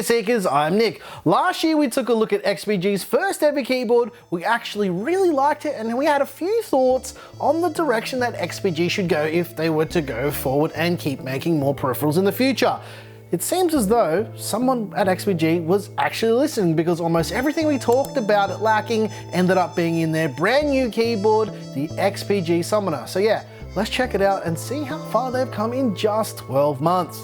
Gear Seekers, I'm Nick. Last year we took a look at XPG's first ever keyboard. We actually really liked it and we had a few thoughts on the direction that XPG should go if they were to go forward and keep making more peripherals in the future. It seems as though someone at XPG was actually listening, because almost everything we talked about it lacking ended up being in their brand new keyboard, the XPG Summoner. So yeah, let's check it out and see how far they've come in just 12 months.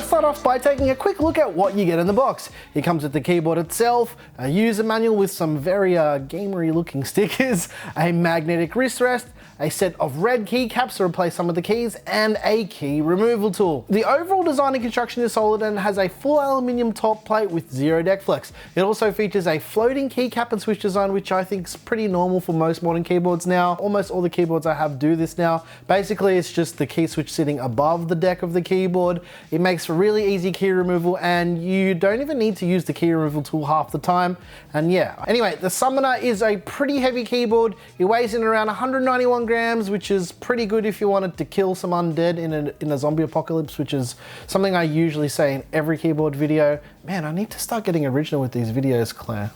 Start off by taking a quick look at what you get in the box. It comes with the keyboard itself, a user manual with some very gamery looking stickers, a magnetic wrist rest, a set of red keycaps to replace some of the keys, and a key removal tool. The overall design and construction is solid and has a full aluminium top plate with zero deck flex. It also features a floating keycap and switch design, which I think is pretty normal for most modern keyboards now. Almost all the keyboards I have do this now. Basically, it's just the key switch sitting above the deck of the keyboard. It makes for really easy key removal and you don't even need to use the key removal tool half the time. And yeah, anyway, the Summoner is a pretty heavy keyboard. It weighs in around 191 grams, which is pretty good if you wanted to kill some undead in a zombie apocalypse, which is something I usually say in every keyboard video. Man, I need to start getting original with these videos, Claire.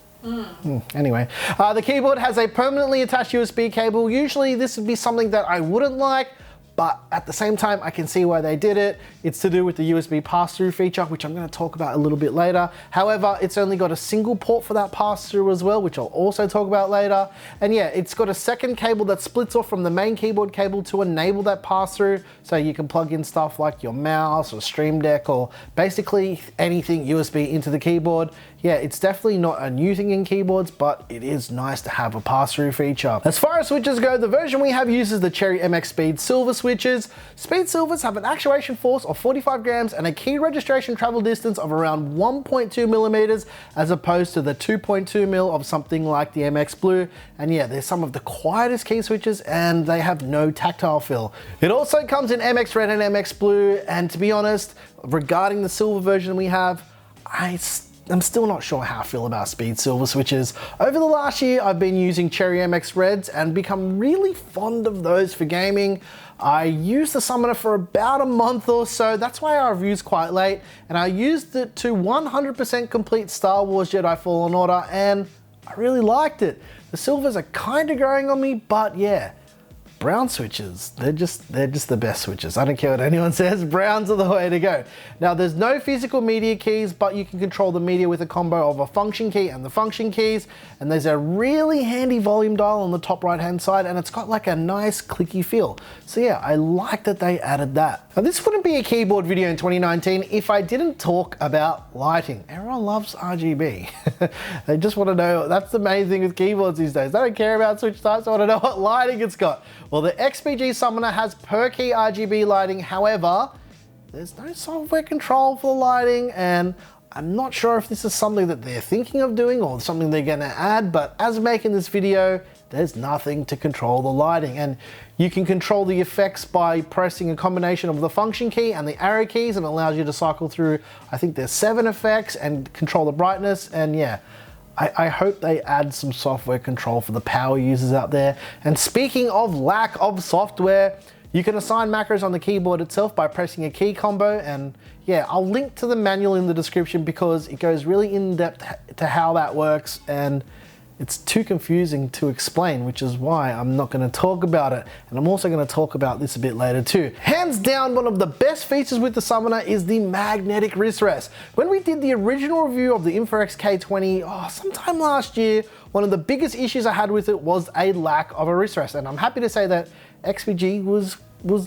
Anyway, the keyboard has a permanently attached USB cable. Usually this would be something that I wouldn't like, but at the same time, I can see why they did it. It's to do with the USB pass-through feature, which I'm going to talk about a little bit later. However, it's only got a single port for that pass-through as well, which I'll also talk about later. And yeah, it's got a second cable that splits off from the main keyboard cable to enable that pass-through, so you can plug in stuff like your mouse or Stream Deck or basically anything USB into the keyboard. Yeah, it's definitely not a new thing in keyboards, but it is nice to have a pass-through feature. As far as switches go, the version we have uses the Cherry MX Speed Silver switches. Speed Silvers have an actuation force of 45 grams and a key registration travel distance of around 1.2 millimeters, as opposed to the 2.2 mil of something like the MX Blue. And yeah, they're some of the quietest key switches and they have no tactile feel. It also comes in MX Red and MX Blue, and to be honest, regarding the silver version we have, I'm still not sure how I feel about Speed Silver switches. Over the last year, I've been using Cherry MX Reds and become really fond of those for gaming. I used the Summoner for about a month or so. That's why our review's quite late. And I used it to 100% complete Star Wars Jedi Fallen Order and I really liked it. The silvers are kind of growing on me, but yeah. Brown switches, they're just the best switches. I don't care what anyone says, browns are the way to go. Now there's no physical media keys, but you can control the media with a combo of a function key and the function keys. And there's a really handy volume dial on the top right hand side, and it's got like a nice clicky feel. So yeah, I like that they added that. Now this wouldn't be a keyboard video in 2019 if I didn't talk about lighting. Everyone loves RGB. They just want to know, that's the main thing with keyboards these days. They don't care about switch types, they want to know what lighting it's got. Well, the XPG Summoner has per key RGB lighting, however, there's no software control for the lighting, and I'm not sure if this is something that they're thinking of doing or something they're gonna add, but as I'm making this video, there's nothing to control the lighting. And you can control the effects by pressing a combination of the function key and the arrow keys, and it allows you to cycle through, I think there's 7 effects, and control the brightness, and yeah. I hope they add some software control for the power users out there. And speaking of lack of software, you can assign macros on the keyboard itself by pressing a key combo, and yeah, I'll link to the manual in the description because it goes really in depth to how that works, and it's too confusing to explain, which is why I'm not going to talk about it. And I'm also going to talk about this a bit later too. Hands down, one of the best features with the Summoner is the magnetic wrist rest. When we did the original review of the InfoX K20 sometime last year, one of the biggest issues I had with it was a lack of a wrist rest. And I'm happy to say that XPG was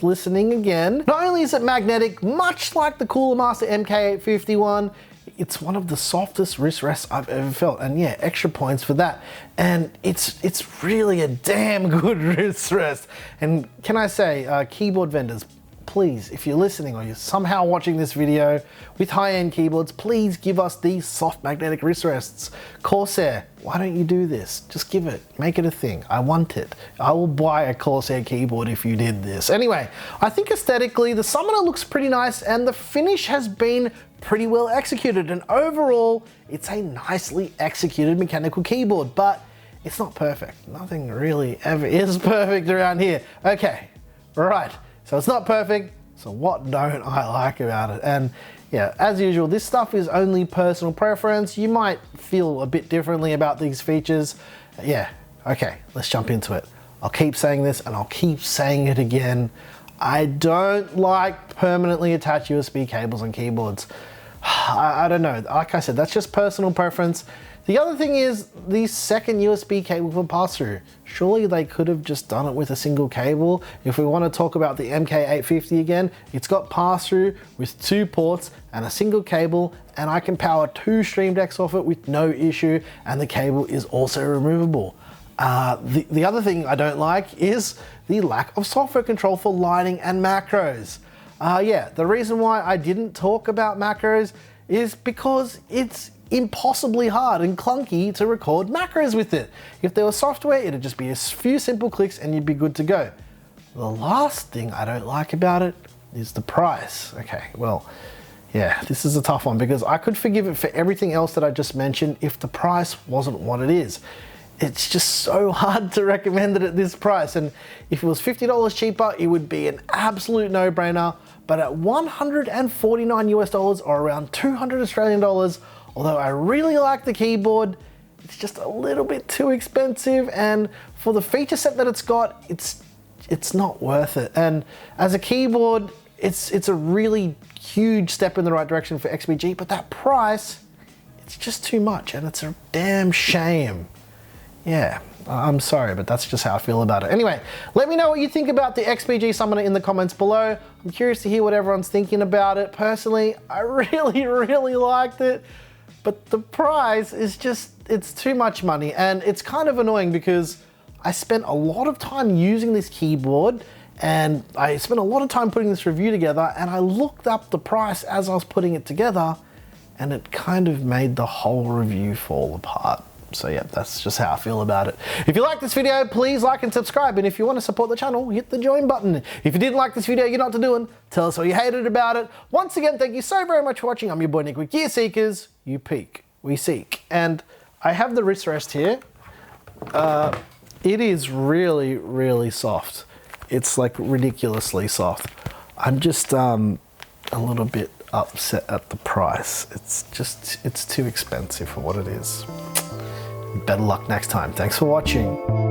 listening again. Not only is it magnetic, much like the Cooler Master MK851, it's one of the softest wrist rests I've ever felt, and yeah, extra points for that. And it's really a damn good wrist rest. And can I say, keyboard vendors, please, if you're listening or you're somehow watching this video with high-end keyboards, please give us these soft magnetic wrist rests. Corsair, why don't you do this? Just give it, make it a thing. I want it. I will buy a Corsair keyboard if you did this. Anyway, I think aesthetically, the Summoner looks pretty nice and the finish has been pretty well executed, and overall, it's a nicely executed mechanical keyboard, but it's not perfect. Nothing really ever is perfect around here. Okay, right, so it's not perfect, so what don't I like about it? And yeah, as usual, this stuff is only personal preference. You might feel a bit differently about these features. Yeah, okay, let's jump into it. I'll keep saying this and I'll keep saying it again. I don't like permanently attached USB cables on keyboards. I don't know, like I said, that's just personal preference. The other thing is the second USB cable for pass-through. Surely they could have just done it with a single cable. If we want to talk about the MK850 again, it's got pass-through with 2 ports and a single cable, and I can power 2 Stream Decks off it with no issue, and the cable is also removable. The other thing I don't like is the lack of software control for lighting and macros. Yeah, the reason why I didn't talk about macros is because it's impossibly hard and clunky to record macros with it. If there was software, it'd just be a few simple clicks and you'd be good to go. The last thing I don't like about it is the price. Okay, well, yeah, this is a tough one because I could forgive it for everything else that I just mentioned if the price wasn't what it is. It's just so hard to recommend it at this price, and if it was $50 cheaper, it would be an absolute no-brainer, but at $149 US or around 200 Australian dollars, although I really like the keyboard, it's just a little bit too expensive, and for the feature set that it's got, it's not worth it. And as a keyboard, it's a really huge step in the right direction for XPG, but that price, it's just too much, and it's a damn shame. Yeah, I'm sorry, but that's just how I feel about it. Anyway, let me know what you think about the XPG Summoner in the comments below. I'm curious to hear what everyone's thinking about it. Personally, I really liked it, but the price is just, it's too much money, and it's kind of annoying because I spent a lot of time using this keyboard, and I spent a lot of time putting this review together, and I looked up the price as I was putting it together, and it kind of made the whole review fall apart. So yeah, that's just how I feel about it. If you like this video, please like and subscribe. And if you want to support the channel, hit the join button. If you didn't like this video, you know what to do, and tell us what you hated about it. Once again, thank you so very much for watching. I'm your boy Nick with Gear Seekers. You peek, we seek. And I have the wrist rest here. It is really soft. It's like ridiculously soft. I'm just a little bit upset at the price. It's too expensive for what it is. Better luck next time. Thanks for watching.